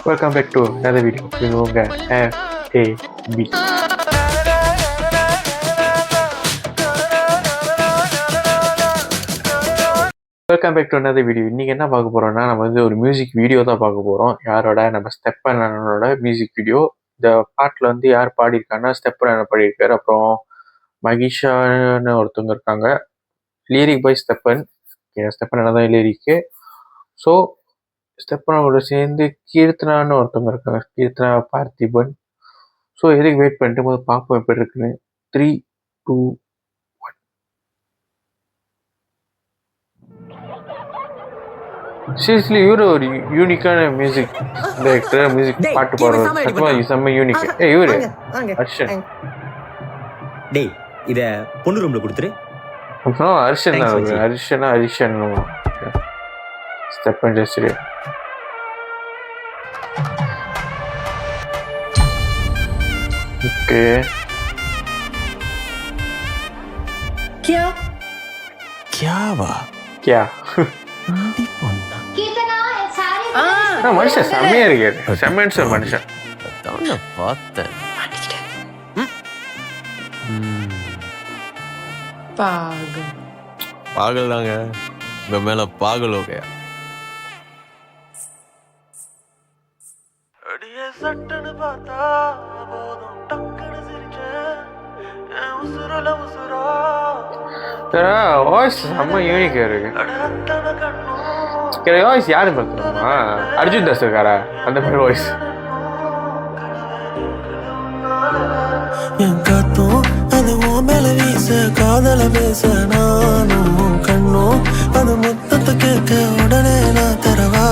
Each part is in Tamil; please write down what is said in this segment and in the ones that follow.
Welcome back to another video. இது உங்கள் FAB. Welcome back to another video. இன்றைக்கி என்ன பார்க்க போகிறோம்னா, நம்ம வந்து ஒரு மியூசிக் வீடியோ தான் பார்க்க போகிறோம். யாரோட, நம்ம ஸ்டெப்பன் அண்ணனோட மியூசிக் வீடியோ. இந்த பாட்டில் வந்து யார் பாடியிருக்காங்கன்னா, ஸ்டெப்பன் அண்ணன் பாடியிருக்காரு. அப்புறம் மகிஷான்னு ஒருத்தவங்க இருக்காங்க. Lyric by ஸ்டெப்பன். ஸ்டெப்பன் அண்ணன் தான் லிரிக்கு. ஸோ ஸ்டெப்பனோட சேர்ந்து கீர்த்தனான்னு ஒருத்தவங்க இருக்காங்க, கீர்த்தனா பார்த்திபன். ஸோ எதுக்கு வெயிட் பண்ணிட்டு போது பார்ப்போம் எப்படி இருக்குன்னு. 3, 2, 1. சீரியஸ்லி இவரு ஒரு யூனிக்கான மியூசிக் டைரக்டர். மியூசிக் பாட்டு பாடுறது செம்ம யூனிக். இவரு ஹர்ஷன். டேய் இத பொண்ணு ரூம்ல கொடுத்துரு. அப்புறம் ஹர்ஷன் ஹரிஷன் ஸ்டெப்பன் ஜெஸ்ரி. ओके क्या क्या क्या कितना है सारे மனுஷன் செம்மையா இருக்காரு. செம்மன்ஸ் ஒரு மனுஷன். பார்த்தேன். पागल பாகல் தாங்க. உங்க மேல பாகல் ஓகே. அடியே சட்டன்னு பார்த்தா போதும் டக்குன்னு சிரிச்சேன் என் உசுரல உசுரா வாய்ஸ் செம்ம யூனிக்கா இருக்கு. அடத்தன கண்ணும் வாய்ஸ் யாரு பார்த்துருமா? அர்ஜுன் தாஸ் இருக்காரா? அந்த மாதிரி வாய்ஸ். என் காத்தும் அது உன் மேல வீச காதல பேச நானும் கண்ணும் அது மொத்தத்தை கேட்க உடனே நான் தரவா.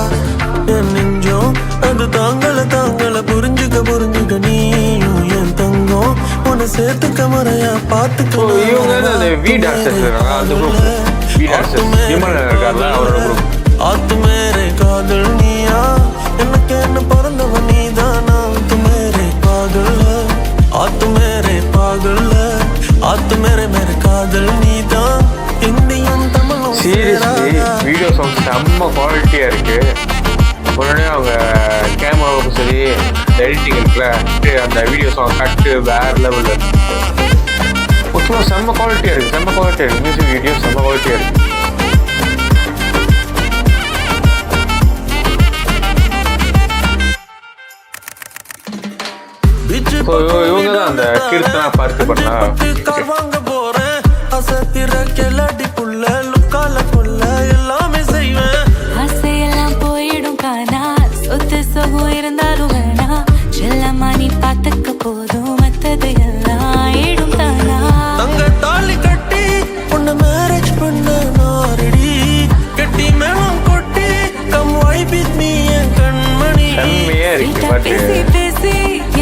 என் நெஞ்சம் அது தாங்கள புரிஞ்சுக்க நீயும் என் தங்கம் உன்னை சேர்த்துக்க முறையா பார்த்துக்க. ஆத்து மேரே காதல் நீயா எனக்கு என்ன பிறந்தவன் நீதானா. ஆத்து மேரே பாகல் ஆத்து மேரே பாகல் ஆத்து மேரே காதல் நீதான். இந்தியும் தமிழும் சீரியஸ்லி வீடியோ சாங் செம்ம குவாலிட்டியா இருக்கு. உடனே அவங்க கேமராவுக்கு சரி, எடிட்டிங் இருக்குல்ல, அந்த வீடியோ சாங் கட்டு வேற லெவலில் மொத்தமாக செம்ம குவாலிட்டியாக இருக்குது. மியூசிக் வீடியோ செம்ம குவாலிட்டியாக இருக்குது. இவங்க தான் அந்த கீர்த்தனா பார்த்து பண்ணா. வாங்க போறேன் அசத்திர கெல்லாடி புள்ள லுக்கால கொள்ள எல்லாமே செய்வேன். ஆசையெல்லாம் போயிடும் காணா, சொத்து சொகம் இருந்தாலும் வேணா, செல்லம்மா நீ பார்த்துக்க போதும், மத்தது எல்லாம் ஆயிடும் தானா. தங்க தாலி கட்டி உன்னை மேரேஜ் பண்ண நாரடி கட்டி மேளம் கொட்டி கம் வைப் வித் மீ என் கண்மணி. செம்மையா இருக்கு பாட்டு. பேசி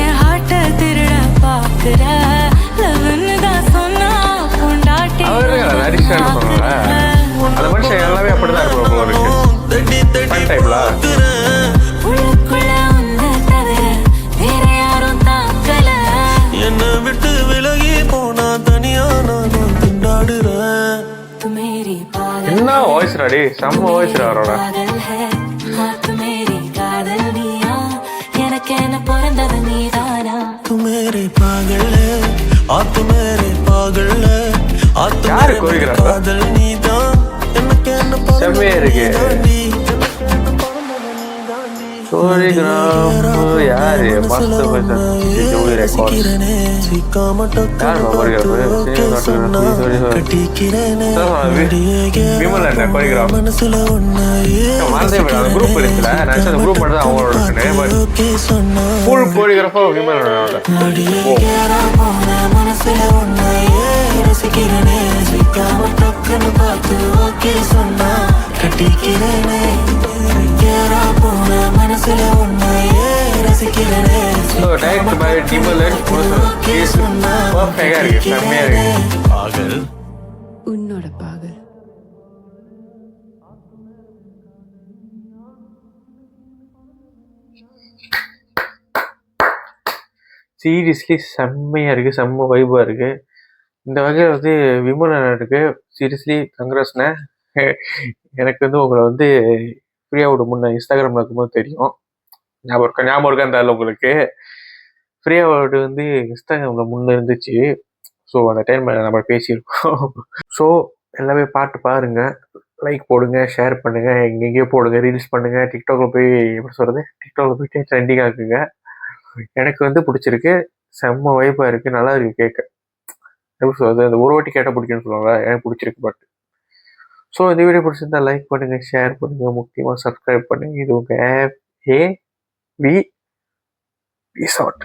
என் ஹார்ட்ட திருட பாக்குற லவ்னு தான் சொன்னா கொண்டாட்டி. அவரு ஹரிஷன் சொன்னாங்க. அந்த மனுஷன் எல்லாமே அப்படிதான் இருக்கும். உள்ளுக்குள்ள உன்னை தவிர வேற யாரும் தாக்கல. என்னை விட்டு விலகி போனா தனியா நானும் திண்டாடுறேன். तू मेरी पागल என்ன வாய்ஸ் ராடி, செம்ம வாய்ஸ் அவரோட. पागल है हाँ तू मेरी कादल निया எனக்கு என்ன பிறந்தது நீதானா. तू मेरे पागल है आ तू मेरे पागल है आ तू யாரு मेरे choreographer? कादल நீதான் எனக்கு என்ன செம்மையா இருக்கு. கோரியோகிராஃபர் யாரு? Must Julie records. யார் கோரியோகிராஃபர்? விமலன் கோரியோகிராஃபர். மறந்தே போயிடும். அந்த குரூப் இருக்குல்ல, நான் அந்த குரூப் மட்டும் தான் அவங்களோட இருக்குன்னு. ஃபுல் கோரியோகிராஃபர் விமலனோட. Direct by Vimalan. பர்ஃபெக்ட்டா இருக்கு, செம்மையா இருக்கு. பாகல் உன்னோட பாகல். சீரியஸ்லி செம்மையா இருக்கு, செம்ம வைபா இருக்கு. இந்த வகையில் வந்து விமலனுக்கு சீரியஸ்லி கங்க்ராஸ்ண்ணே. எனக்கு வந்து உங்களை வந்து ஃப்ரீயாக விட முன்னே இன்ஸ்டாகிராமில் இருக்கும்போது தெரியும். ஞாபகம் இருக்கா தெரியல உங்களுக்கு. ஃப்ரீ அவார்டு வந்து இன்ஸ்டாகிராமில் முன்னே இருந்துச்சு. ஸோ அந்த டைமில் நம்ம பேசியிருக்கோம். ஸோ எல்லாமே பாட்டு பாருங்கள், லைக் போடுங்க, ஷேர் பண்ணுங்கள், எங்கெங்கேயோ போடுங்க, ரீல்ஸ் பண்ணுங்கள், டிக்டாக்ல போய் எப்படி சொல்கிறது, டிக்டாக்ல போயிட்டு ட்ரெண்டிங் ஆக்குங்க. எனக்கு வந்து பிடிச்சிருக்கு, செம்ம வைப்பாக இருக்குது, நல்லா இருக்குது கேட்க. எப்படி சொல்கிறது, அந்த ஒரு வாட்டி கேட்டால் பிடிக்குன்னு சொல்லுவாங்க, எனக்கு பிடிச்சிருக்கு. பட் ஸோ இந்த வீடியோ பிடிச்சிருந்தா லைக் பண்ணுங்கள், ஷேர் பண்ணுங்கள், முக்கியமாக சப்ஸ்கிரைப் பண்ணுங்கள். இது உங்கள் AV Resort.